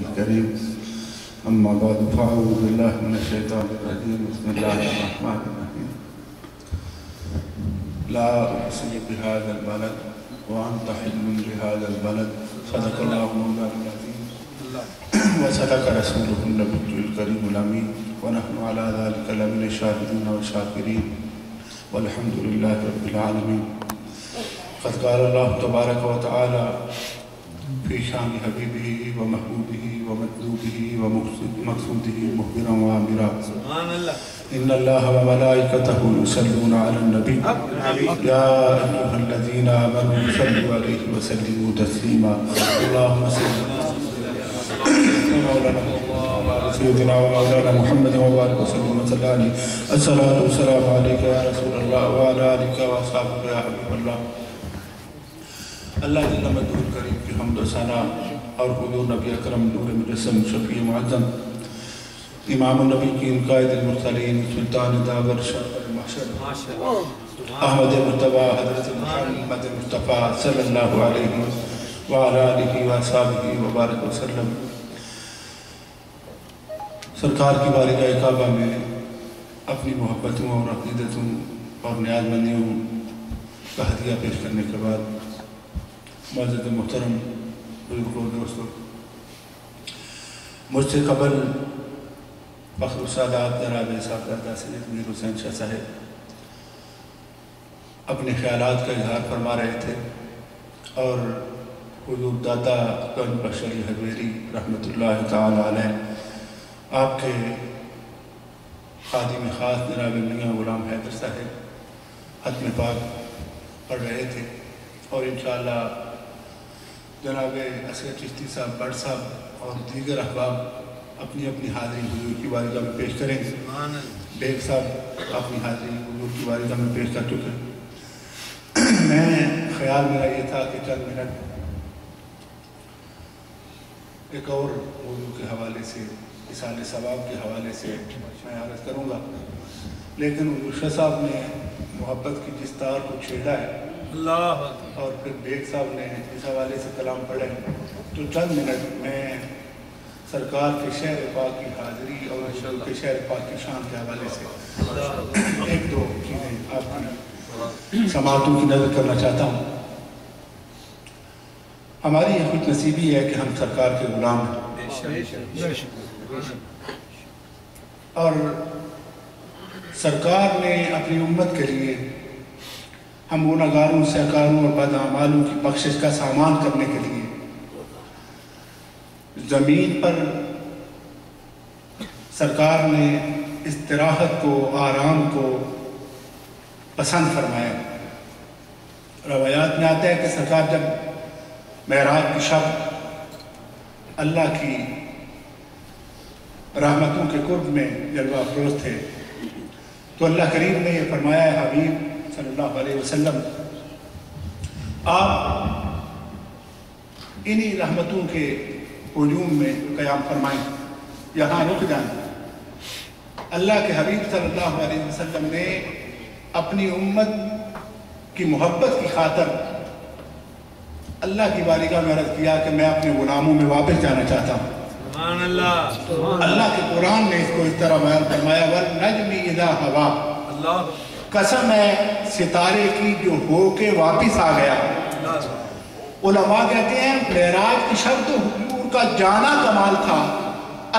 الكريم أما بعد فأعوذ بالله من الشيطان الرجيم بسم الله الرحمن الرحيم لا أقسم بهذا البلد وأنت حل بهذا البلد صدق الله مولانا العظيم وصدق رسوله النبي الكريم الأمين ونحن على ذلك لمن الشاهدين والشاكرين والحمد لله رب العالمين. قد قال الله تبارك وتعالى في شان حبيبه ومحبوبه ومطلوبه ومقصوده مخبرا وآمرا إن الله وملائكته يصلون على النبي يا أيها الذين آمنوا صلوا عليه وسلموا تسليما اللهم صل على سيدنا ومولانا محمد وبارك وسلم عليه الصلاة والسلام عليك يا رسول الله وعلى آلك وأصحابك يا حبيب الله. اللہ جل مجدہ کریم کی حمد و ثنا اور حضور نبی اکرم نور مجسم شفیع معظم امام النبیین قائد المرسلین سلطان داور شرف المحشر احمد مرتبہ حضرت محمد مصطفیٰ صلی اللہ علیہ وعلى آلہ وصحبہ وبارک وسلم. سرکار کی بارگاہ کعبہ میں اپنی محبتوں اور عقیدتوں اور نیاز مندیوں کا ہدیہ پیش کرنے کے بعد معزز محترم بزرگوں دوستوں، مجھ سے قبل فخر السادات جناب صاحبزادہ سید میر حسین شاہ صاحب اپنے خیالات کا اظہار فرما رہے تھے اور حضور داتا گنج بخش علی حجویری رحمۃ اللہ تعالی علیہ آپ کے خادم خاص جناب میاں غلام حیدر صاحب ختم پاک پڑھ رہے تھے اور انشاءاللہ جناب اصغر چشتی صاحب بٹ صاحب اور دیگر احباب اپنی اپنی حاضری حضور کی بارگاہ میں پیش کریں گے. بیگ صاحب اپنی حاضری حضور کی بارگاہ میں پیش کر چکے. میں خیال میرا یہ تھا کہ چند منٹ ایک اور موضوع کے حوالے سے اصال ثواب کے حوالے سے میں عرض کروں گا، لیکن حضور شاہ صاحب نے محبت کی جس تار کو چھیڑا ہے اور پھر بیگ صاحب نے اس حوالے سے کلام پڑھے تو چند منٹ میں سرکار کے شہر پاک کی حاضری اور حضور کے شہر پاک کی شان کے حوالے سے ایک دو چیزیں آپ کی سماعتوں کی نظر کرنا چاہتا ہوں. ہماری یہ خوش نصیبی ہے کہ ہم سرکار کے غلام ہیں اور سرکار نے اپنی امت کے لیے ہم گناہگاروں سہکاروں اور بداعمالوں کی بخشش کا سامان کرنے کے لیے زمین پر سرکار نے استراحت کو آرام کو پسند فرمایا. روایات میں آتا ہے کہ سرکار جب معراج کی شب اللہ کی رحمتوں کے قرب میں جلوہ افروز تھے تو اللہ کریم نے یہ فرمایا ہے حبیب صلی اللہ علیہ وسلم آپ انہی رحمتوں کے ہجوم میں قیام فرمائیں، یہاں رک جائیں. اللہ کے حبیب صلی اللہ علیہ وسلم نے اپنی امت کی محبت کی خاطر اللہ کی بارگاہ میں عرض کیا کہ میں اپنے غلاموں میں واپس جانا چاہتا ہوں. اللہ کے قرآن نے اس کو اس طرح بیان فرمایا وَالنَّجْمِ إِذَا هَوَى، قسم ہے ستارے کی جو ہو کے واپس آ گیا. علماء کہتے ہیں معراج کی شب تو حضور کا جانا کمال تھا،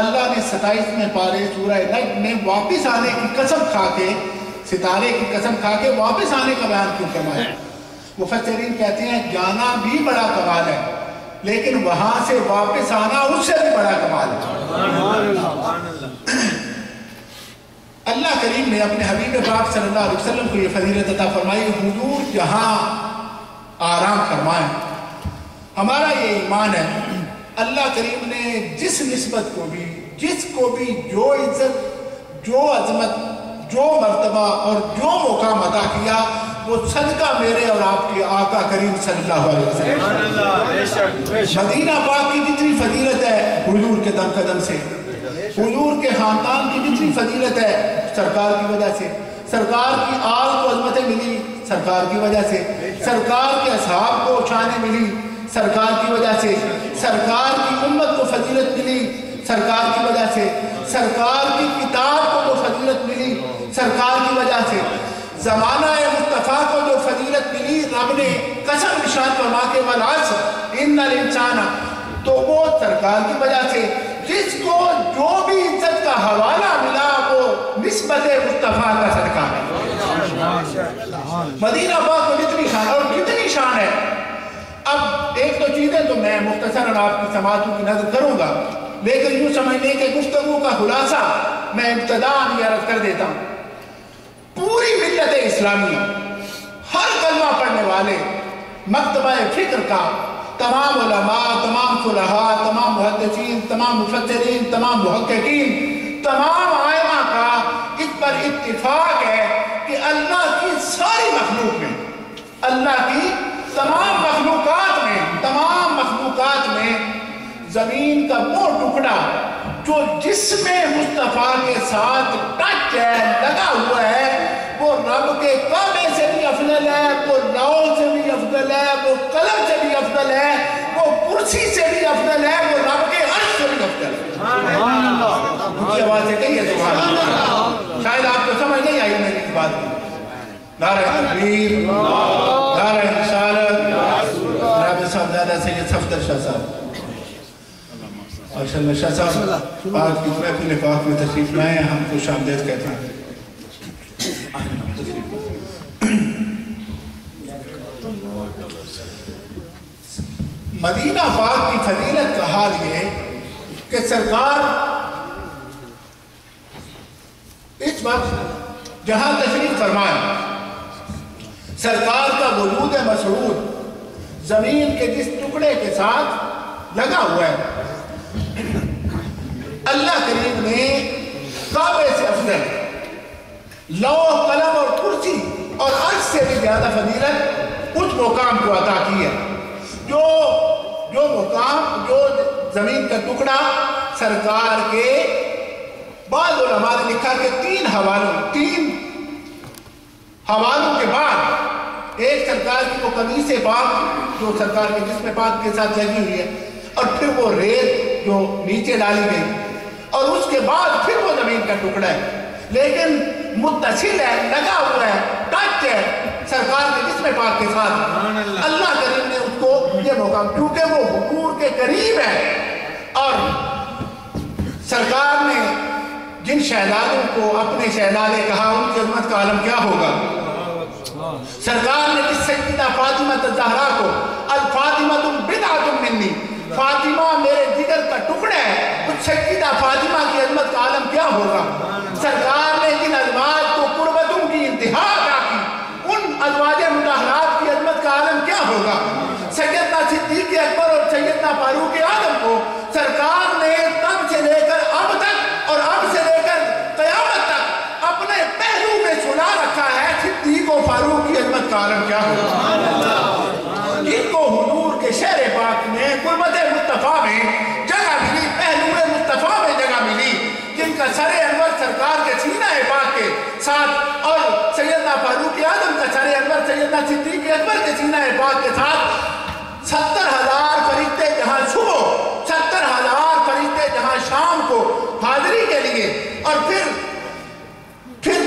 اللہ نے 27ویں پارے سورہ نجم میں واپس آنے کی قسم کھا کے ستارے کی قسم کھا کے واپس آنے کا بیان کیوں فرمایا. مفسرین کہتے ہیں جانا بھی بڑا کمال ہے لیکن وہاں سے واپس آنا اس سے بھی بڑا کمال ہے. اللہ کریم نے اپنے حبیب پاک صلی اللہ علیہ وسلم کو یہ فضیلت عطا فرمائی حضور جہاں آرام فرمائیں. ہمارا یہ ایمان ہے اللہ کریم نے جس نسبت کو بھی جس کو بھی جو عزت جو عظمت جو مرتبہ اور جو مقام عطا کیا وہ صدقہ میرے اور آپ کے آقا کریم صلی اللہ علیہ وسلم. مدینہ پاک کی جتنی فضیلت ہے حضور کے دم قدم سے، حضور کے خاندان کی جتنی فضیلت ہے سرکار کی وجہ سے، سرکار کی آل کو عظمتیں ملی سرکار کی وجہ سے، سرکار کے اصحاب کو شانیں ملی سرکار کی وجہ سے، سرکار کی امت کو فضیلت ملی سرکار کی وجہ سے، سرکار کی کتاب کو جو فضیلت ملی سرکار کی وجہ سے، زمانہ مصطفیٰ کو جو فضیلت ملی رب نے قسم نشان فرما کے والعصر ان الانسان، تو وہ سرکار کی وجہ سے، جس کو جو بھی عزت کا حوالہ ملا وہ نسبت مصطفیٰ کا صدقہ ہے۔ مدینہ پاک کو جتنی شان اور کتنی شان ہے۔ اب ایک دو چیزیں تو میں مختصراً آپ کی سماعتوں کی نظر کروں گا، لیکن یوں سمجھنے کے گفتگو کا خلاصہ میں ابتداءً یہ عرض کر دیتا ہوں۔ پوری ملت اسلامیہ، ہر کلمہ پڑھنے والے، مکتبہ فکر کا تمام علماء، تمام فقہاء، تمام محدثین، تمام مفسرین، تمام محققین، تمام ائمہ کا اس پر اتفاق ہے کہ اللہ کی ساری مخلوق میں، اللہ کی تمام مخلوقات میں زمین کا وہ ٹکڑا جو جسم مصطفیٰ کے ساتھ ٹچ ہے، لگا ہوا ہے، وہ رب کے کعبے سے بھی افضل ہے، وہ لوح سے بھی افضل ہے، وہ قلم سے بھی افضل ہے، وہ کرسی سے بھی افضل ہے، وہ رب کے عرش سے بھی افضل ہے۔ اونچی آواز سے کہیے سبحان اللہ۔ شاید آپ کو سمجھ نہیں آئی میری اس بات کی۔ نعرہ تکبیر، نعرہ رسالت، رب صاحب زیادہ سید صفدر شاہ صاحب اور شاہ صاحب آج کی محفل پاک میں تشریف لائے ہیں، ہم خوش آمدید کہتے ہیں۔ مدینہ پاک کی فضیلت کا حال یہ ہے کہ سرکار اس وقت جہاں تشریف فرمائے، سرکار کا وجود مسعود زمین کے جس ٹکڑے کے ساتھ لگا ہوا ہے، اللہ کریم نے کعبے سے افضل لوح، قلم اور کرسی اور عرش سے بھی زیادہ فضیلت اس مقام کو عطا کی ہے، جو مقام، جو زمین کا ٹکڑا سرکار کے بعض علماء نے لکھا کہ تین حوالوں کے بعد ایک سرکار کی وہ قمیص پاک جو سرکار کے جسم پاک کے ساتھ لگی ہوئی ہے، اور پھر وہ ریت جو نیچے ڈالی گئی، اور اس کے بعد پھر وہ زمین کا ٹکڑا ہے، لیکن متصل ہے، لگا ہوا ہے، ٹچ ہے سرکار کے جسم پاک کے ساتھ۔ اللہ کریم نے اس کو یہ موقع، کیونکہ وہ حضور کے قریب ہے، اور سرکار نے جن شہزادوں کو اپنے شہزادے کہا ان کی عظمت کا عالم کیا ہوگا۔ سرکار نے جس سیدہ فاطمہ الزہرا کو الفاطمہ بضعۃ منی، فاطمہ میرے جگر کا ٹکڑا ہے، اس سیدہ فاطمہ کی عظمت کا عالم کیا ہوگا۔ سرکار نے جن ازواج کو قربتوں کی انتہا عطا کی، ان ازواج مطہرات کی عظمت کا عالم کیا ہوگا۔ سیدنا صدیق اکبر اور سیدنا فاروق اعظم کو سرکار نے تب سے لے کر اب تک اور اب سے لے کر قیامت تک اپنے پہلو میں سلا رکھا ہے۔ صدیق و فاروق کی عظمت کا عالم کیا ہوگا، جن کو حضور کے شہر پاک میں قربت مصطفیٰ میں جگہ ملی، پہلو مصطفیٰ میں جگہ ملی، جن کا سر انور سرکار کے سینہ پاک کے ساتھ اور سیدنا فاروق اعظم کا سر انور سیدنا صدیق اکبر کے سینہ پاک کے ساتھ 70,000 فرشتے جہاں صبح، 70,000 فرشتے جہاں شام کو حاضری کے لیے، اور پھر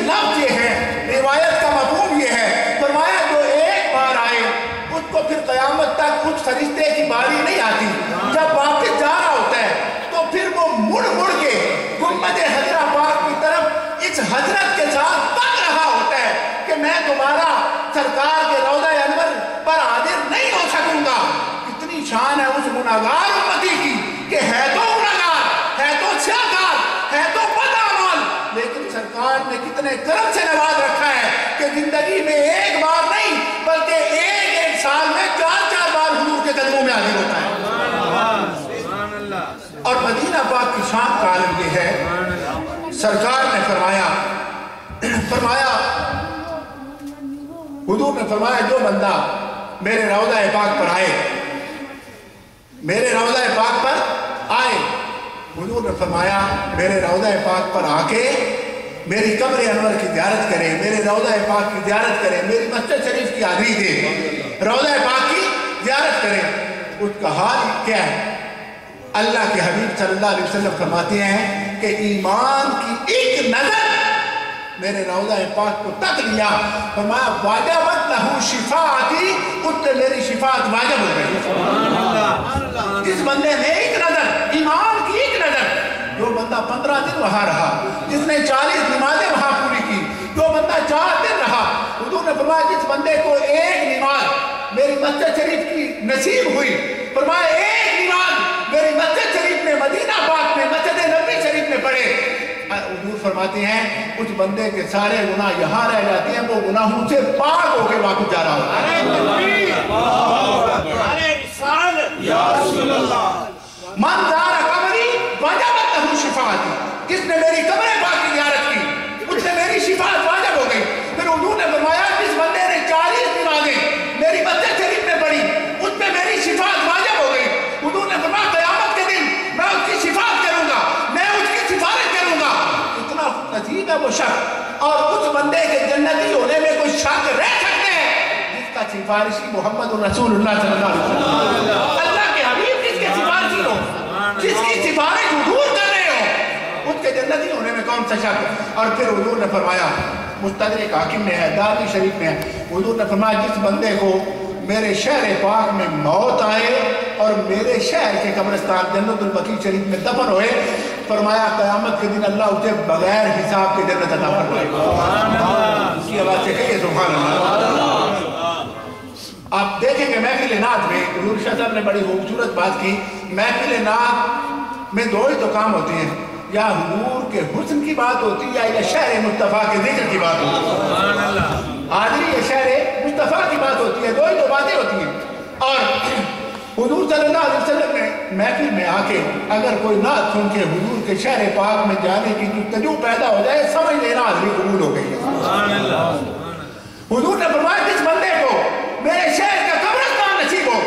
لفظ یہ ہے، روایت کا مفہوم یہ ہے، فرمایا جو ایک بار آئے اس کو پھر قیامت تک اس فرشتے کی باری نہیں آتی، جب واپس جا رہا ہوتا ہے تو پھر وہ مڑ کے گنبد حجرہ پاک کی طرف اس حضرت کے ساتھ تک رہا ہوتا ہے کہ میں دوبارہ سرکار کے روضہ انور پر حاضر نہیں ہو سکوں گا۔ کتنی شان ہے اس گناہگار امتی کی کہ ہے تو گناہگار، ہے تو سیاکار، ہے تو بدعمل، لیکن سرکار نے کتنے کرم سے نواز رکھا ہے کہ زندگی میں ایک بار نہیں بلکہ ایک سال میں 4 بار حضور کے قدموں میں حاضر ہوتا ہے۔ اور مدینہ پاک کی شان کا عالم یہ ہے، سرکار نے فرمایا حضور نے فرمایا جو بندہ میرے روضہ پاک پر آئے، میرے روضہ پاک پر آئے، حضور نے فرمایا میرے روضہ پاک پر آ کے میری قبر انور کی زیارت کرے، میرے روضہ پاک کی زیارت کرے، میری مسجد شریف کی حاضری دے، روضہ پاک کی زیارت کرے، اس کا حال کیا ہے؟ اللہ کے حبیب صلی اللہ علیہ وسلم فرماتے ہیں کہ ایمان کی ایک نظر میرے روضہ پاک کو تک لیا، فرمایا واجبت لہو شفاعتی، اس نے میری شفاعت واجب ہو گئی۔ جس بندے نے ایک نظر، ایمان کی ایک نظر، جو بندہ 15 دن وہاں رہا، جس نے 40 نمازیں وہاں پوری کی، جو بندہ 4 دن رہا، حضور نے فرمایا جس بندے کو ایک نماز میری مسجد شریف کی نصیب ہوئی، فرمایا ایک نماز میری مسجد شریف میں، مدینہ پاک میں، مسجد نبوی شریف میں پڑھے، حضور فرماتے ہیں اس بندے کے سارے گناہ یہاں رہ جاتے ہیں، وہ گناہوں سے پاک ہو کے واپس جا رہا ہوتا ہے۔ من زار قبری وجبت لہ شفاعتی، جس نے میری قبر پاک کی زیارت کی اس نے میری شفاعت واجب ہو گئی۔ پھر حضور نے فرمایا جس بندے نے 40 نمازیں میری مسجد شریف میں پڑھی اس پہ میری شفاعت واجب ہو گئی۔ حضور نے فرمایا قیامت کے دن میں اس کی شفاعت کروں گا، میں اس کی سفارش کروں گا۔ اتنا نصیب ہے وہ شخص، اور اس بندے کے جنتی ہونے میں کوئی شک رہ سکتے ہیں جس کا سفارشی محمد رسول اللہ صلی اللہ علیہ وسلم، اللہ کے حبیب جس کے سفارشی ہو، جس کی سفارش حضور کر رہے ہو، اس کے جنتی ہونے میں کون سا شک۔ اور پھر حضور نے فرمایا، مستدرک حاکم میں ہے، دارمی شریف میں ہے، حضور نے فرمایا جس بندے کو میرے شہر پاک میں موت آئے اور میرے شہر کے قبرستان جنت البقیع شریف میں دفن ہوئے، فرمایا قیامت کے دن اللہ اسے بغیر حساب کے جنت عطا فرمائے۔ اس کی آواز سے کہیے سبحان اللہ۔ آپ دیکھیں کہ محفل نعت میں حضور شاہ صاحب نے بڑی خوبصورت بات کی، محفل نعت میں دو ہی تو کام ہوتے ہیں، یا حضور کے حسن کی بات ہوتی ہے یا شہر مصطفیٰ کے ذکر کی بات ہوتی ہے۔ حاضری یا شہر مصطفیٰ کی بات ہوتی ہے، دو ہی تو باتیں ہوتی ہیں۔ اور حضور صلی اللہ علیہ وسلم نے محفل میں آ کے اگر کوئی نعت سن کے حضور کے شہر پاک میں جانے کی جستجو پیدا ہو جائے، سمجھ لینا حاضری قبول ہو گئی ہے۔ حضور نے فرمایا جس بندے کو میرے شہر کا قبرستان نصیب ہو،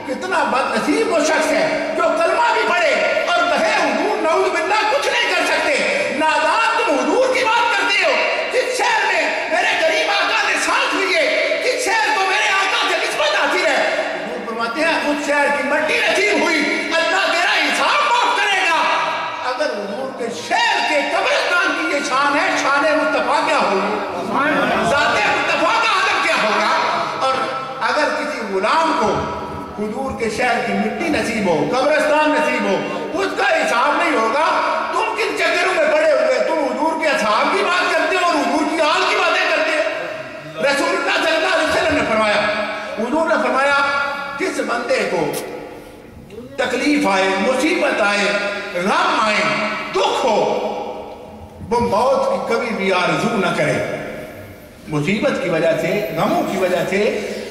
کتنا بد نصیب وہ شخص ہے جو کلمہ بھی پڑھے اور کہے حضور نعوذ باللہ کچھ نہیں کر سکتے، نادان تم حضور کی بات کرتے ہو، جس شہر میں میرے قریب آقا نے سانس لیے، جس شہر کو میرے آقا سے نسبت حاصل ہے، حضور فرماتے ہیں اس شہر کی مٹی نصیب ہوئی، اللہ تیرا حساب معاف کرے گا۔ اگر حضور کے شہر کے قبرستان کی یہ شان ہے، شان مصطفیٰ کیا ہوگی، ذات مصطفیٰ کا عدم کیا ہوگا۔ اور اگر کسی غلام کو حضور کے شہر کی مٹی نصیب ہو، قبرستان نصیب ہو، اس کا حساب نہیں ہوگا، تم کن چکروں میں پڑے ہوئے، تم حضور کے اصحاب کی بات کرتے ہو اور حضور کی آل کی باتیں کرتے ہو۔ رسول اللہ صلی اللہ علیہ وسلم نے فرمایا، حضور نے فرمایا جس بندے کو تکلیف آئے، مصیبت آئے، غم آئے، دکھ ہو، وہ موت کی کبھی بھی آرزو نہ کرے۔ مصیبت کی وجہ سے، غموں کی وجہ سے،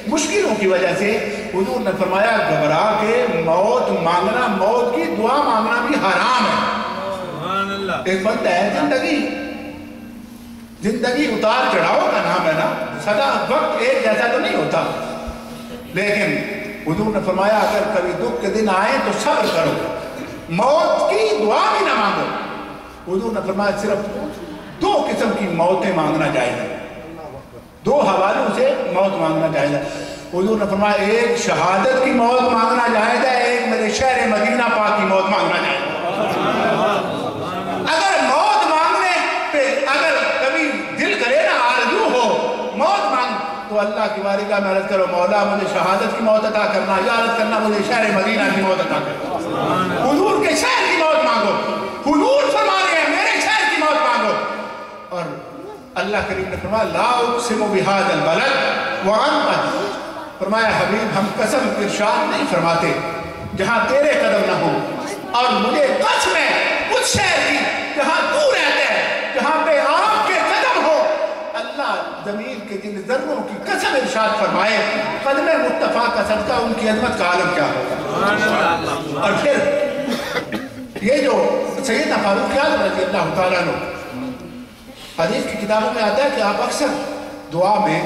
مشکلوں کی وجہ سے حضور نے فرمایا گھبرا کے موت مانگنا، موت کی دعا مانگنا بھی حرام ہے۔ ایک بندہ ہے زندگی اتار چڑھاؤ کا نام ہے نا، سدا وقت ایک جیسا تو نہیں ہوتا، لیکن حضور نے فرمایا اگر کبھی دکھ کے دن آئے تو صبر کرو، موت کی دعا بھی نہ مانگو۔ حضور نے فرمایا صرف 2 قسم کی موتیں مانگنا جائز ہے، 2 حوالوں سے موت مانگنا جائز ہے۔ حضور نے فرمایا ایک شہادت کی موت مانگنا جائز ہے، ایک میرے شہر مدینہ پاک کی موت مانگنا جائز ہے۔ اگر موت مانگنے پہ اگر کبھی دل کرے نا، آرزو ہو موت مانگ، تو اللہ کی بارگاہ میں عرض کرو مولا مجھے شہادت کی موت عطا کرنا، یا عرض کرنا مجھے شہر مدینہ کی موت عطا کرنا۔ حضور کے شہر کی موت مانگو، حضور فرما رہے ہیں میرے شہر کی موت مانگو۔ اور اللہ کریم نے فرمایا لا اقسم بهذا البلد وانت، فرمایا حبیب ہم قسم ارشاد نہیں فرماتے جہاں تیرے قدم نہ ہو، اور مجھے قسم ہے اس شہر کی جہاں تو رہتا ہے، جہاں پہ آپ کے قدم ہو۔ اللہ زمین کے جن ذروں کی قسم ارشاد فرمائے، قدم مصطفیٰ کا صدقہ ان کی عظمت کا عالم کیا ہوگا۔ اور پھر یہ جو سیدنا فاروق اعظم رضی اللہ تعالیٰ عنہ، حدیث کی کتابوں میں آتا ہے کہ آپ اکثر دعا میں،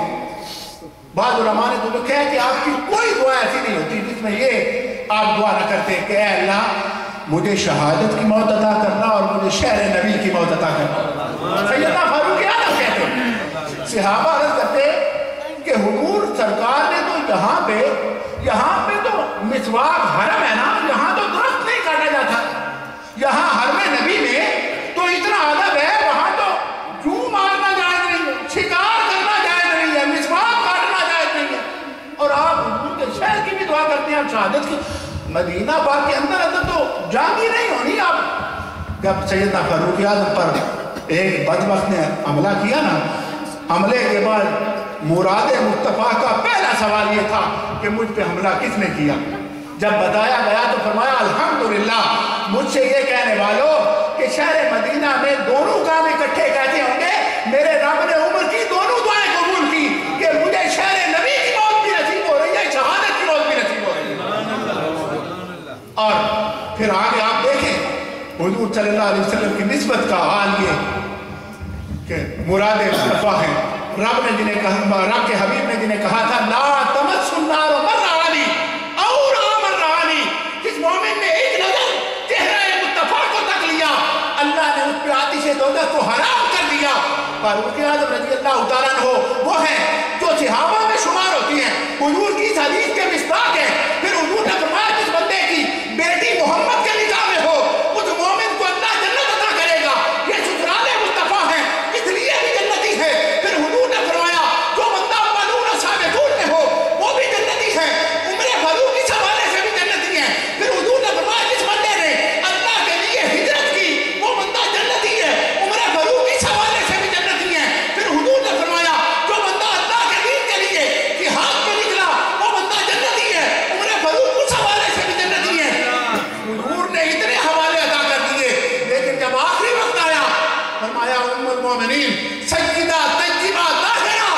بعض علماء نے تو لکھا ہے کہ آپ کی کوئی دعا ایسی نہیں ہوتی جس میں یہ آپ دعا نہ کرتے کہ اے اللہ مجھے شہادت کی موت عطا کرنا اور مجھے شہر نبی کی موت عطا کرنا۔ سیدنا فاروق اعظم کہتے ہیں، صحابہ عرض کرتے کہ حضور سرکار نے تو یہاں پہ تو مسواک حرم ہے نا، یہاں تو درخت نہیں کاٹا جا شہادت کی مدینہ پاک کے اندر تو جنگ ہی نہیں ہونی. اب جب سیدنا فاروق اعظم پر ایک بدبخت نے حملہ کیا نا، حملے کے بعد مراد مصطفیٰ کا پہلا سوال یہ تھا کہ مجھ پہ حملہ کس نے کیا. جب بتایا گیا تو فرمایا الحمدللہ مجھ سے یہ کہنے والوں کہ شہر مدینہ میں دونوں کام اکٹھے کہتے ہوں گے. میرے رب نے عمر کی دونوں دعائیں قبول کی کہ مجھے شہر نبی کی موت بھی نصیب ہو رہی ہے، شہادت کی موت بھی نصیب ہو رہی ہے. اور پھر آگے آپ دیکھیں حضور صلی اللہ علیہ وسلم کی نسبت کا حال یہ کہ مراد مصطفیٰ ہیں. رب نے جنہیں کہا، رب کے حبیب نے جنہیں کہا تھا لا تمس النار مر رہانی اور آمر رہانی، جس مومن نے ایک نظر چہرہ مصطفیٰ کو تک لیا اللہ نے اس پہ آتش دوزخ کو حرام کر دیا. فاروق اعظم رضی اللہ تعالیٰ عنہ وہ ہیں جو صحابہ میں شمار ہوتی ہیں، حضور کی حدیث کے مصداق ہیں. پھر حضور نے فرمایا جس بندے کی بیٹی محمد کے نکاح میں ہو اس مومن کو اللہ جنت عطا کرے گا. یہ سسرال مصطفیٰ ہیں اس لیے بھی جنتی ہے. پھر حضور نے فرمایا جو بندہ اولون و سابقون میں ہو وہ بھی جنتی ہے. عمر فاروق اس حوالے سے بھی جنتی ہے. پھر حضور نے فرمایا جس بندے نے اللہ کے لیے ہجرت کی وہ بندہ جنتی ہے. عمر فاروق اس حوالے سے بھی جنتی ہے. پھر حضور نے فرمایا جو بندہ اللہ کے دین کے لیے جہاد پہ نکلا وہ بندہ جنتی ہے. عمر فاروق اس حوالے سے بھی جنتی ہے. حضور نے اتنے حوالے ادا کر دیے. لیکن جب آخری وقت آیا فرمایا ام المومنین سیدہ طیبہ طاہرہ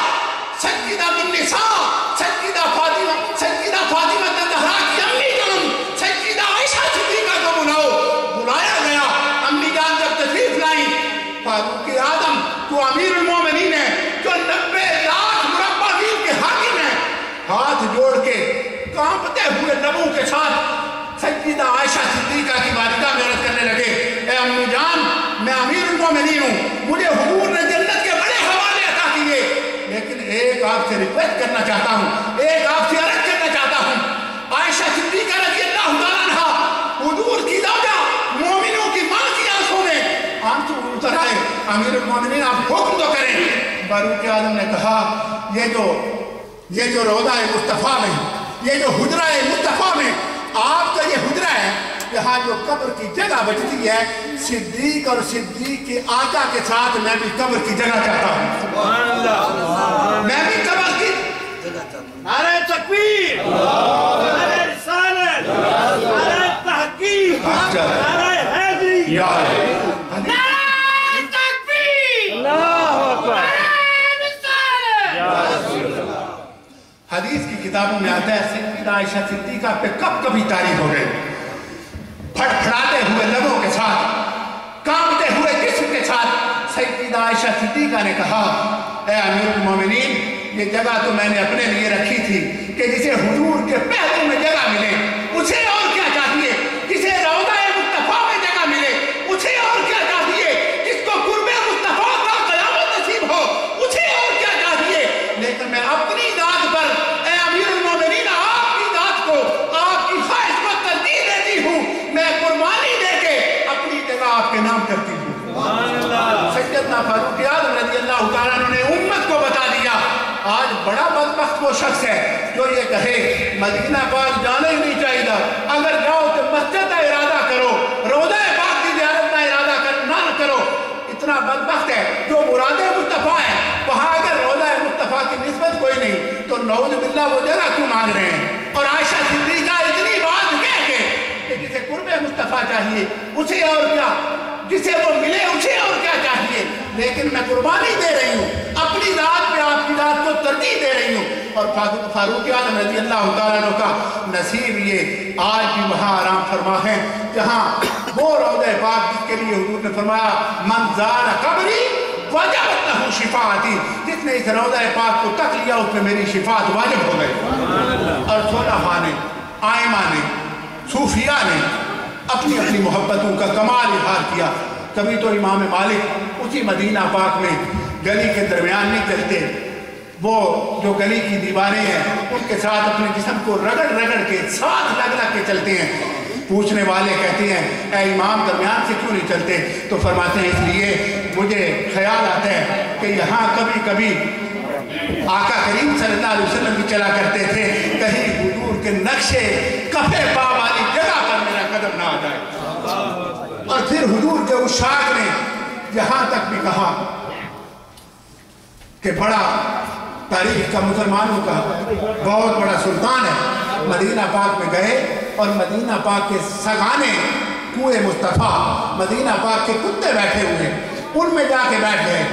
سیدہ النساء سیدہ فاطمہ الزہرا کی امی جان سیدہ عائشہ صدیقہ کو بلایا گیا. امی جان جب تشریف لائیں فاروق اعظم جو امیر المومنین ہیں، جو 90 لاکھ مربع میل کے حاکم ہیں، ہاتھ جوڑ کے کانپتے ہوئے لبوں کے ساتھ سیدہ عائشہ صدیقہ کی والدہ میں عرض کرنے لگے اے امی جان میں امیر المومنین ہوں، مجھے حضور نے جنت کے بڑے حوالے عطا کیے، لیکن ایک آپ سے ریکویسٹ کرنا چاہتا ہوں، ایک آپ سے عرض کرنا چاہتا ہوں. عائشہ صدیقہ رضی اللہ تعالیٰ عنہا حضور کی زوجہ مومنوں کی ماں کی آنکھوں میں آنسو اتر آئے. امیر المومنین آپ حکم تو کریں. فاروق اعظم نے کہا یہ جو روضہ مصطفیٰ میں، یہ جو حجرہ مصطفیٰ میں آپ کا یہ حجرہ ہے، یہاں جو قبر کی جگہ بچتی ہے صدیق اور صدیق کے آقا کے ساتھ میں بھی قبر کی جگہ چاہتا ہوں. میں بھی قبر کی نعرہ تکبیر، نعرہ رسالت، نعرہ تحقیق، نعرہ حیدری، نعرہ تکبیر، اللہ اکبر، نعرہ رسالت. حدیث کی کتابوں میں آتا ہے سیدہ عائشہ صدیقہ پہ کب کبھی تاریخ ہو گئے، پھڑپھڑاتے ہوئے لبوں کے ساتھ، کانپتے ہوئے جسم کے ساتھ سیدہ عائشہ صدیقہ نے کہا اے امیر المومنین یہ جگہ تو میں نے اپنے لیے رکھی تھی کہ جسے حضور کے پہلو میں جگہ ملے اسے اور کیا چاہیے، جسے روضہ مصطفیٰ میں جگہ ملے اسے اور کیا چاہیے، جس کو قرب مصطفیٰ کا قیامت نصیب ہو اسے اور کیا چاہیے. لیکن میں اپنی ذات پر اے امیر المومنین آپ کی ذات کو آپ کی خواہش کو ترجیح دیتی ہوں، میں قربانی دے کے اپنی جگہ آپ کے نام کرتی ہوں. سیدنا فاروق اعظم رضی اللہ تعالیٰ عنہ نے امت کو بتا دیا. آج بڑا بدبخت وہ شخص ہے جو یہ کہے مدینہ پاک جانا ہی نہیں چاہیے، اگر جاؤ تو مسجد کا ارادہ کرو، روضہ پاک کی زیارت کا ارادہ نہ کرو. اتنا بدبخت ہے جو مراد مصطفیٰ ہے وہاں اگر روضہ مصطفیٰ کی نسبت کوئی نہیں تو نعوذ باللہ وہ جگہ کیوں مانگ رہے ہیں. اور عائشہ صدیقہ اتنی بات کہہ کے کہ جسے قرب مصطفیٰ چاہیے اسے اور کیا، جسے وہ ملے اسے اور کیا چاہیے، لیکن میں قربانی دے رہی ہوں اپنی ذات پہ آپ کی ذات کو ترجیح دے رہی ہوں. اور فاروق اعظم رضی اللہ تعالیٰ عنہ کا نصیب یہ آج بھی وہاں آرام فرما ہے جہاں وہ روضہ پاک جس کے لیے حضور نے فرمایا من زار قبری وجبت لہ شفاعتی، جس نے اس روضہ پاک کو تک لیا اس میں میری شفاعت واجب ہو گئی. اور صلحاء نے، آئمہ نے، صوفیاء نے اپنی اپنی محبتوں کا کمال اظہار کیا. کبھی تو امام مالک اسی مدینہ پاک میں گلی کے درمیان نہیں چلتے، وہ جو گلی کی دیواریں ہیں ان کے ساتھ اپنے جسم کو رگڑ رگڑ کے ساتھ لگ لگ کے چلتے ہیں. پوچھنے والے کہتے ہیں اے امام درمیان سے کیوں نہیں چلتے؟ تو فرماتے ہیں اس لیے مجھے خیال آتا ہے کہ یہاں کبھی کبھی آقا کریم صلی اللہ علیہ وسلم بھی چلا کرتے تھے، کہیں حضور کے نقشے کفے پا والی جگہ پر میرا قدم نہ آ جائے۔ اور پھر حضور کے عشاق نے یہاں تک بھی کہا کہ بڑا تاریخ کا مسلمانوں کا بہت بڑا سلطان ہے، مدینہ پاک میں گئے اور مدینہ پاک کے سگانے کوئے مصطفیٰ، مدینہ پاک کے کتے بیٹھے ہوئے، ان میں جا کے بیٹھ گئے۔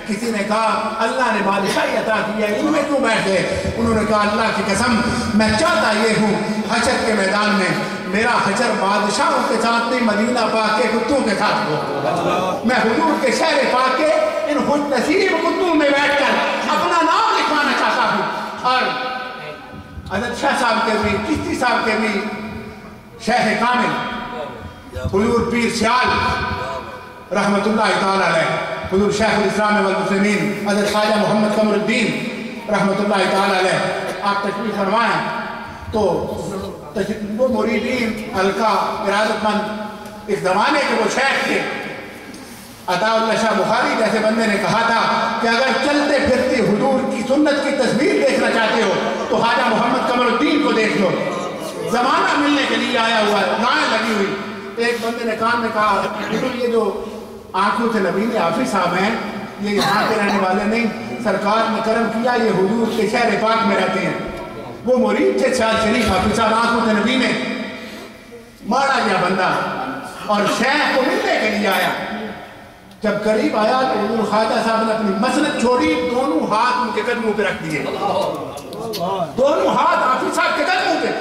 کسی نے کہا اللہ نے بادشاہی عطا کی ہے، ان میں کیوں بیٹھ گئے؟ انہوں نے کہا اللہ کی قسم میں چاہتا یہ ہوں حشر کے میدان میں میرا حشر بادشاہوں کے ساتھ نہیں، مدینہ پاک کے کتوں کے ساتھ ہو۔ میں حضور کے شہر پاک کے ان خوش نصیب کتوں میں بیٹھ کر اپنا نام لکھوانا چاہتا ہوں۔ اور حضرت شاہ صاحب کے بھی، چشتی صاحب کے بھی شیخ کامل حضور پیر سیال رحمت اللہ تعالیٰ علیہ، حضور شیخ الاسلام والمسلمین حضرت خواجہ محمد قمر الدین رحمت اللہ تعالیٰ علیہ آپ تشریف فرمائیں تو وہ مریدین حلقہ ارادت مند اس زمانے کے وہ شیخ تھے۔ عطا اللہ شاہ بخاری جیسے بندے نے کہا تھا کہ اگر چلتے پھرتے حضور کی سنت کی تصویر دیکھنا چاہتے ہو تو خواجہ محمد قمر الدین کو دیکھ لو، زمانہ ملنے کے لیے آیا ہوا ہے، لائن لگی ہوئی۔ ایک بندے نے کان میں کہا حضور یہ جو آنکھوں سے نبیل حافظ صاحب ہیں یہ یہاں کے رہنے والے نہیں، سرکار نے کرم کیا یہ حضور کے شہر پاک میں رہتے ہیں۔ وہ مرید تھے سیال شریف حافظ صاحب، آنکھوں سے نبی نے مارا گیا بندہ اور شیخ کو ملنے کے لیے آیا۔ جب قریب آیا تو حضور خواجہ صاحب نے اپنی مسند چھوڑی، دونوں ہاتھ ان کے قدموں پہ رکھ دیے، دونوں ہاتھ حافظ صاحب کے قدموں پہ۔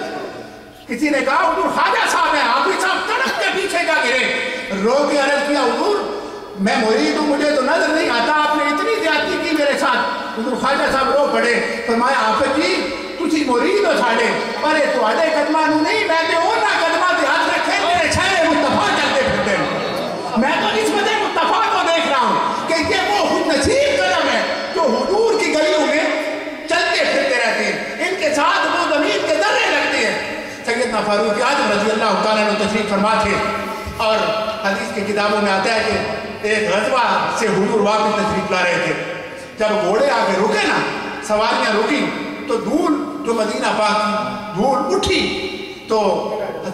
کسی نے کہا حضور خواجہ صاحب ہیں، حافظ صاحب تڑپ کے پیچھے جا گرے، رو کے عرض کیا حضور میں مرید ہوں، مجھے تو نظر نہیں آتا، آپ نے اتنی زیادتی کی میرے ساتھ۔ حضور خواجہ صاحب رو پڑے، فرمایا آفت جی تسی مرید ہو ساڑے، ارے تو آڑے قدمہ نو نہیں، میں تے اونا قدمہ تے ہاتھ رکھے میرے شہر مصطفیٰ چلتے پھرتے ہیں۔ میں تو نسبت مصطفیٰ کو دیکھ رہا ہوں کہ یہ وہ خود نصیب قدم ہے جو حضور کی گلیوں میں چلتے پھرتے رہتے ہیں، ان کے ساتھ وہ زمین کے ذرے لگتے ہیں۔ سیدنا فاروق اعظم رضی اللہ تعالیٰ عنہ تشریف فرما تھے اور حدیث کی کتابوں میں آتا ہے کہ ایک غزوہ سے حضور واپس تشریف لا رہے تھے، جب گھوڑے آ کے رکے نا، سواریاں رکی تو دھول جو مدینہ پاک کی دھول اٹھی تو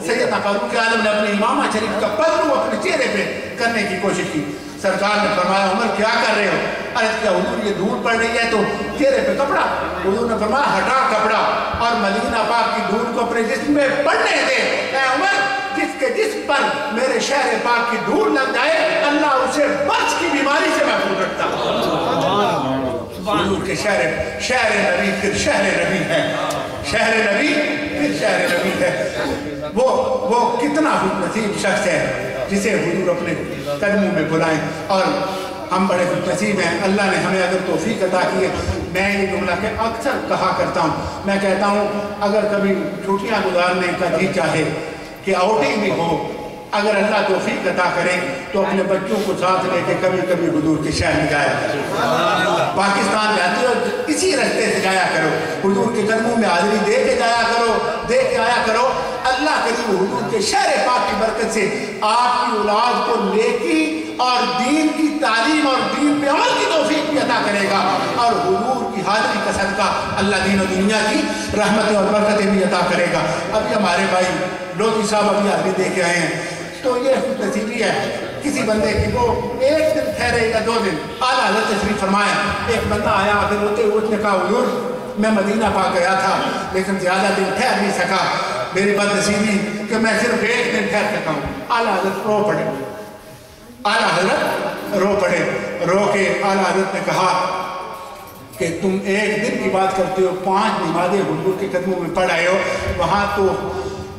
سیدنا فاروق اعظم نے اپنے امامہ شریف کا پلو اپنے چہرے پہ کرنے کی کوشش کی۔ سرکار نے فرمایا عمر کیا کر رہے ہو؟ عرض کیا حضور یہ دھول پڑ رہی ہے تو چہرے پہ کپڑا۔ حضور نے فرمایا ہٹا کپڑا اور مدینہ پاک کی دھول کو اپنے جسم میں پڑنے دے۔ اے عمر جس کے جسم پر میرے شہر پاک کی دھول لگ جائے اللہ اسے برس کی بیماری سے محفوظ رکھتا۔ حضور کے شہر نبی پھر شہر نبی ہے، شہر نبی پھر شہر نبی ہے۔ وہ کتنا خوش نصیب شخص ہے جسے حضور اپنے قدموں میں بلائیں، اور ہم بڑے خوش نصیب ہیں، اللہ نے ہمیں اگر توفیق عطا کی ہے۔ میں یہ جملہ کہ اکثر کہا کرتا ہوں، میں کہتا ہوں اگر کبھی چھٹیاں گزارنے کا جی چاہے کہ آؤٹنگ بھی ہو، اگر اللہ توفیق عطا کرے تو اپنے بچوں کو ساتھ لے کے کبھی کبھی حضور کے شہر میں جایا کرو۔ پاکستان جاتے ہو اسی رستے سے جایا کرو، حضور کے قدموں میں حاضری دے کے جایا کرو، دے کے آیا کرو۔ اللہ کریم حضور کے شہر پاک کی برکت سے آپ کی اولاد کو نیکی اور دین کی تعلیم اور دین پہ عمل کی توفیق بھی عطا کرے گا، اور حضور کی حاضری کا صدقہ اللہ دین و دنیا کی رحمتیں اور برکتیں بھی عطا کرے گا۔ ابھی ہمارے بھائی لودھی صاحب ابھی حاضری دے کے آئے ہیں، تو یہ خوش نصیبی ہے کسی بندے کی، وہ ایک دن ٹھہرے یا 2 دن۔ اعلیٰ حضرت تشریف فرمایا، ایک بندہ آیا آگے روتے ہوئے، اس نے کہا حضور میں مدینہ پاک گیا تھا لیکن زیادہ دن ٹھہر نہیں سکا، میری بد نصیبی کہ میں صرف 1 دن ٹھہر سکا ہوں۔ اعلیٰ حضرت رو پڑے، اعلیٰ حضرت رو پڑے، رو کے اعلیٰ حضرت نے کہا کہ تم 1 دن کی بات کرتے ہو، 5 نمازیں حضور کے قدموں میں پڑھ آئے ہو، وہاں تو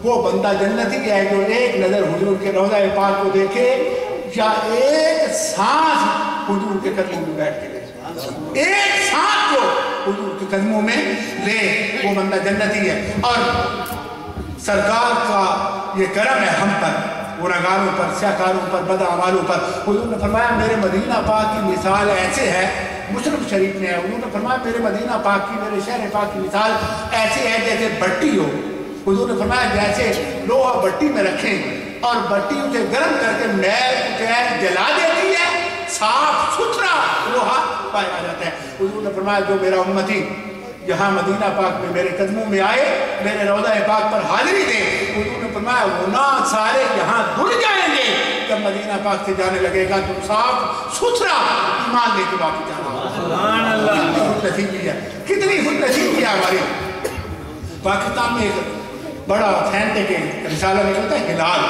وہ بندہ جنتی ہے جو ایک نظر حضور کے روضہ پاک کو دیکھے یا ایک سانس حضور کے قدموں میں بیٹھ کے لے، ایک سانس کو حضور کے قدموں میں لے، وہ بندہ جنتی ہے۔ اور سرکار کا یہ کرم ہے ہم پر، گناہگاروں پر، سیاکاروں پر، بدعمالوں پر۔ حضور نے فرمایا میرے مدینہ پاک کی مثال ایسے ہے، مسلم شریف میں ہے، حضور نے فرمایا میرے مدینہ پاک کی، میرے شہر پاک کی مثال ایسے ہے جیسے بٹی ہو۔ حضور نے فرمایا جیسے لوہا بٹی میں رکھیں اور بٹی اسے گرم کر کے میل جلا دیتی ہے صاف ستھرا لوہا پایا جاتا ہے۔ حضور نے فرمایا جو میرا امتی یہاں مدینہ پاک میں میرے قدموں میں آئے، میرے روضہ پاک پر حاضری دے، حضور نے فرمایا گناہ سارے یہاں دھل جائیں گے۔ جب مدینہ پاک سے جانے لگے گا تو صاف ستھرا ایمان لے کے واپس جانا۔ سبحان اللہ، کتنی خوش نصیبی ہے، کتنی خوش نصیبی ہے ہماری۔ پاکستان میں ایک بڑا اتھینٹک رسالہ نکلتا ہے ہلال،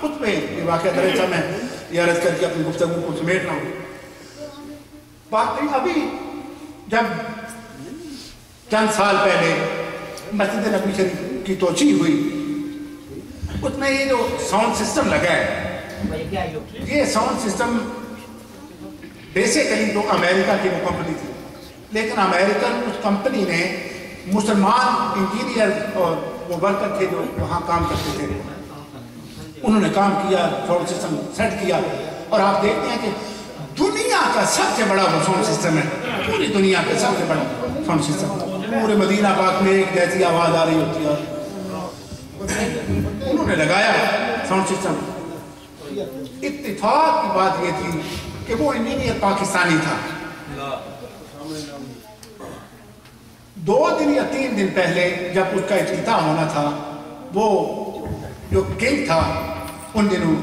اس میں یہ واقعہ درجہ میں یہ عرض کر کے اپنی گفتگو کو سمیٹ رہا ہوں۔ باقی ابھی جب چند سال پہلے مسجد نبی شریف کی توسیع ہوئی، اس میں یہ جو ساؤنڈ سسٹم لگا ہے، یہ ساؤنڈ سسٹم بیسیکلی تو امریکہ کی وہ کمپنی تھی، لیکن امریکن اس کمپنی نے مسلمان انجینئر اور وہ ورکر تھے جو وہاں کام کرتے تھے، انہوں نے کام کیا، ساؤنڈ سسٹم سیٹ کیا، اور آپ دیکھتے ہیں کہ دنیا کا سب سے بڑا وہ ساؤنڈ سسٹم ہے، پوری دنیا کا سب سے بڑا ساؤنڈ سسٹم، پورے مدینہ پاک میں ایک جیسی آواز آ رہی ہوتی ہے۔ انہوں نے لگایا ساؤنڈ سسٹم، اتفاق کی بات یہ تھی کہ وہ انجینئر پاکستانی تھا۔ 2 دن یا 3 دن پہلے جب اس کا افتتاح ہونا تھا، وہ جو کنگ تھا ان دنوں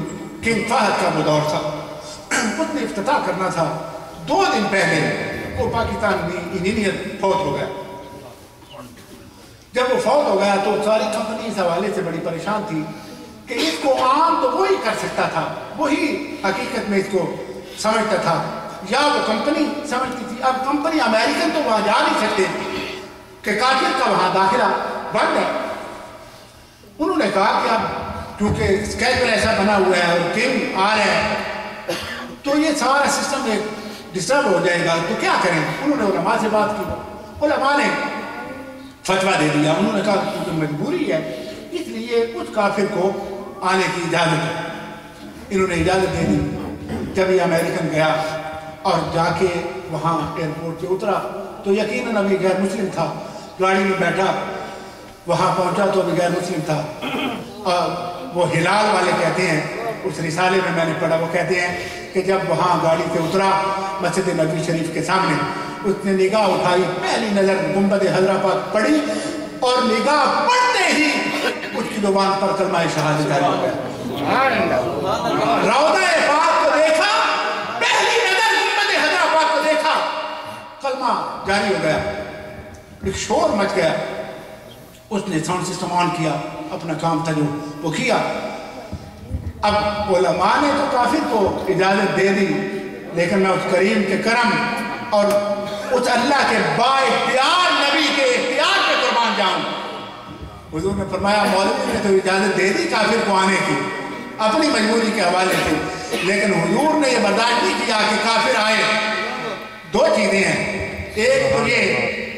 کنگ فہد کا وہ دور تھا، اس نے افتتاح کرنا تھا، 2 دن پہلے وہ پاکستانی انجینئر فوت ہو گیا۔ جب وہ فوت ہو گیا تو ساری کمپنی اس حوالے سے بڑی پریشان تھی کہ اس کو عام تو وہی کر سکتا تھا، وہی حقیقت میں اس کو سمجھتا تھا، یا وہ کمپنی سمجھتی تھی۔ اب کمپنی امریکن تو وہاں جا نہیں سکتے کہ کافر کا وہاں داخلہ بند ہے۔ انہوں نے کہا کہ اب کیونکہ اسکیجول ایسا بنا ہوا ہے اور کنگ آ رہے ہیں تو یہ سارا سسٹم ایک ڈسٹرب ہو جائے گا، تو کیا کریں؟ انہوں نے علماء سے بات کی، علماء نے فتویٰ دے دیا۔ انہوں نے کہا کیونکہ مجبوری ہے اس لیے اس کافر کو آنے کی اجازت ہے، انہوں نے اجازت دے دی۔ جب یہ امریکن گیا اور جا کے وہاں ایئرپورٹ پہ اترا تو یقیناً ابھی غیر مسلم تھا، گاڑی میں بیٹھا، وہاں پہنچا تو ابھی غیر مسلم تھا، اور وہ ہلال والے کہتے ہیں، اس رسالے میں نے پڑھا، وہ کہتے ہیں کہ جب وہاں گاڑی سے اترا مسجد نبی شریف کے سامنے، اس نے نگاہ اٹھائی، پہلی نظر گنبد حضرہ پاک پڑھی، اور نگاہ پڑھتے ہی اس کی زبان پر کلمہ شہادت جاری ہو گیا۔ روضہ پاک کو دیکھا، پہلی نظر گنبد حضرہ پاک کو دیکھا، کلمہ جاری ہو گیا، ایک شور مچ گیا۔ اس نے ساؤنڈ سسٹم آن کیا، اپنا کام تھا جو وہ کیا۔ اب علماء نے تو کافر کو اجازت دے دی، لیکن میں اس کریم کے کرم اور اس اللہ کے با اختیار نبی کے اختیار پہ قربان جاؤں۔ حضور نے فرمایا مولوی نے تو اجازت دے دی کافر کو آنے کی اپنی مجبوری کے حوالے سے، لیکن حضور نے یہ برداشت نہیں کیا کہ کافر آئے۔ 2 چیزیں ہیں، ایک تو یہ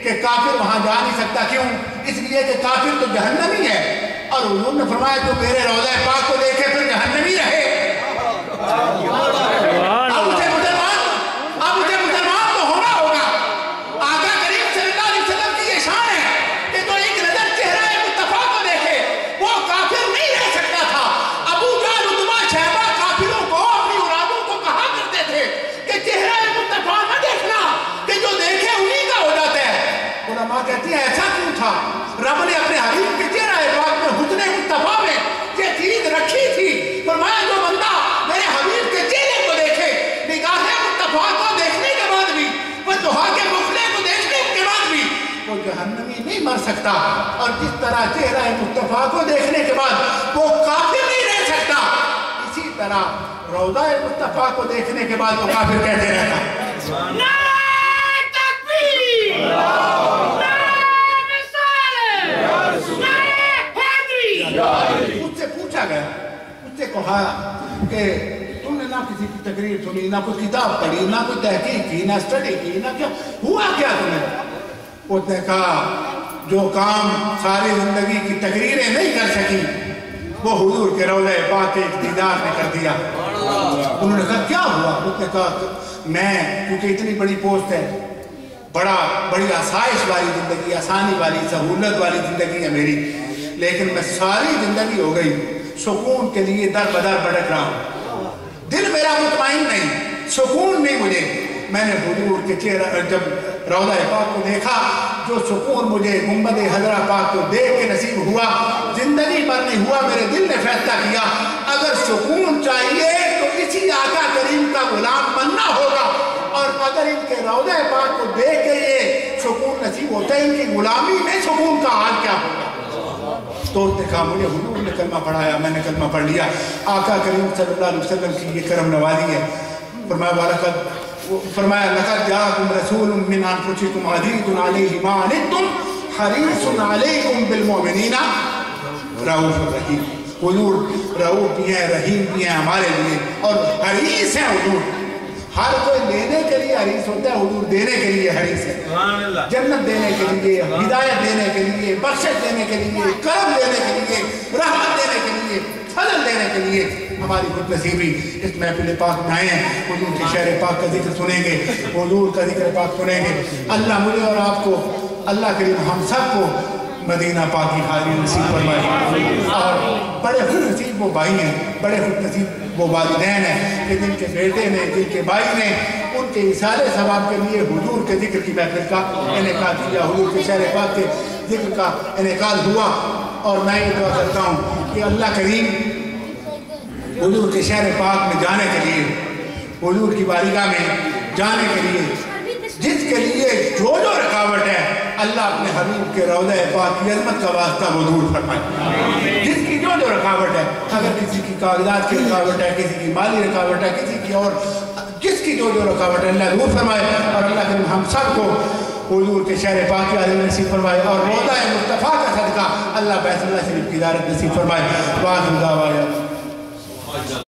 کہ کافر وہاں جا نہیں سکتا، کیوں؟ اس لیے کہ کافر تو جہنمی ہے، اور حضور نے فرمایا جو میرے روضہ پاک کو دیکھے پھر جہنمی رہے۔ اب اسے مسلمان تو ہونا ہوگا۔ آقا کریم صلی اللہ علیہ وسلم کی یہ شان ہے کہ جو ایک نظر چہرہ مصطفیٰ کو دیکھے وہ کافر نہیں رہ سکتا تھا۔ ابو جہل عتبہ شیبہ کافروں کو، اپنی اولادوں کو کہا کرتے تھے کہ چہرہ مصطفیٰ نہ دیکھنا، کہ جو دیکھے انہی کا ہو جاتا ہے۔ علماء کہتی ہیں ایسا کیوں تھا؟ رب نے اپنے حبیب کے چہرہ پاک میں حسن مصطفیٰ میں یہ چیز رکھی تھی، فرمایا جو بندہ میرے حبیب کے چہرے کو دیکھے، نگاہ مصطفیٰ کو دیکھنے کے بعد بھی، وہ دہا کے مخلے کو دیکھنے کے بعد بھی وہ جہنمی نہیں مر سکتا، اور جس طرح چہرہ مصطفیٰ کو دیکھنے کے بعد وہ کافر نہیں رہ سکتا، اسی طرح روضہ مصطفیٰ کو دیکھنے کے بعد وہ کافر کہتے رہتا۔ نعرہ تکبیر، نعرہ رسالت، نعرہ حیدری۔ مجھ سے پوچھا گیا، مجھ سے کہا کہ تم نے نہ کسی کی تقریر سنی، نہ کوئی کتاب پڑھی، نہ کوئی تحقیق کی، نہ اسٹڈی کی، نہ کیا ہوا کیا تمہیں؟ اس نے کہا جو کام ساری زندگی کی تقریریں نہیں کر سکی وہ حضور کے روضہ پاک کے ایک دیدار نے کر دیا۔ انہوں نے کہا کیا ہوا؟ اس نے کہا میں کیونکہ اتنی بڑی پوسٹ ہے، بڑی آسائش والی زندگی، آسانی والی، سہولت والی زندگی ہے میری، لیکن میں ساری زندگی ہو گئی سکون کے لیے در بدر بھٹک رہا ہوں، دل میرا مطمئن نہیں، سکون نہیں مجھے. میں نے حضور کے چہرہ جب روضہ پاک کو دیکھا, جو سکون مجھے گنبد حضرہ پاک کو دیکھ کے نصیب ہوا, زندگی بھر نہیں ہوا. میرے دل نے فیصلہ کیا اگر سکون چاہیے تو اسی آقا کریم کا غلام بننا ہوگا, اور اگر ان کے روضہ پاک کو دیکھ کے یہ سکون نصیب ہوتا ہے, ان کی غلامی میں سکون کا حال کیا ہوگا. تو اس نے کہا مجھے حضور نے کلمہ پڑھایا, میں نے کلمہ پڑھ لیا. آقا کریم صلی اللہ علیہ وسلم کی یہ کرم نوازی ہے. فرمایا لقد جاءکم رسول من انفسکم عزیز علیہ ما عنتم حریص علیکم بالمؤمنین رؤوف رحیم. حضور رؤوف بھی ہیں, رحیم بھی ہیں ہمارے لیے, اور حریص ہیں حضور. ہر کوئی لینے کے لیے حریص ہوتا ہے, حضور دینے کے لیے حریص ہے. جنت دینے کے لیے, ہدایت دینے کے لیے, بخشش دینے کے لیے, کرم دینے کے لیے, رحمت دینے کے لیے, فضل دینے کے لیے. ہماری خود نصیبی اس محفل پاک میں آئے ہیں, حضور کے شہر پاک کا ذکر سنیں گے, حضور کا ذکر پاک سنیں گے. اللہ مجھے اور آپ کو, اللہ کریم ہم سب کو مدینہ پاک کی حاضری نصیب فرمائے. اور بڑے خوش نصیب وہ بھائی ہیں, بڑے خوش نصیب وہ والدین ہیں کہ جن کے بیٹے نے, جن کے بھائی نے ان کے اثارے ثواب کے لیے حضور کے ذکر کی محفل کا انعقاد کیا, حضور کے شہر پاک کے ذکر کا انعقاد ہوا. اور میں یہ دعا کرتا ہوں کہ اللہ کریم حضور کے شہر پاک میں جانے کے لیے, حضور کی بارگاہ میں جانے کے لیے, جس کے لیے جو رکاوٹ ہے, اللہ اپنے حبیب کے روضہ پاک کی عظمت کا واسطہ وہ دور فرمائے. جس کی جو رکاوٹ ہے, اگر کسی کی کاغذات کی رکاوٹ ہے, کسی کی مالی رکاوٹ ہے, کسی کی اور جس کی جو رکاوٹ ہے, اللہ دور فرمائے. اور اللہ کے ہم سب کو حضور کے شہر پاک کی حاضری نصیب فرمائے, اور روضہ مصطفیٰ کا صدقہ اللہ بیت اللہ شریف کی زیارت نصیب فرمائے.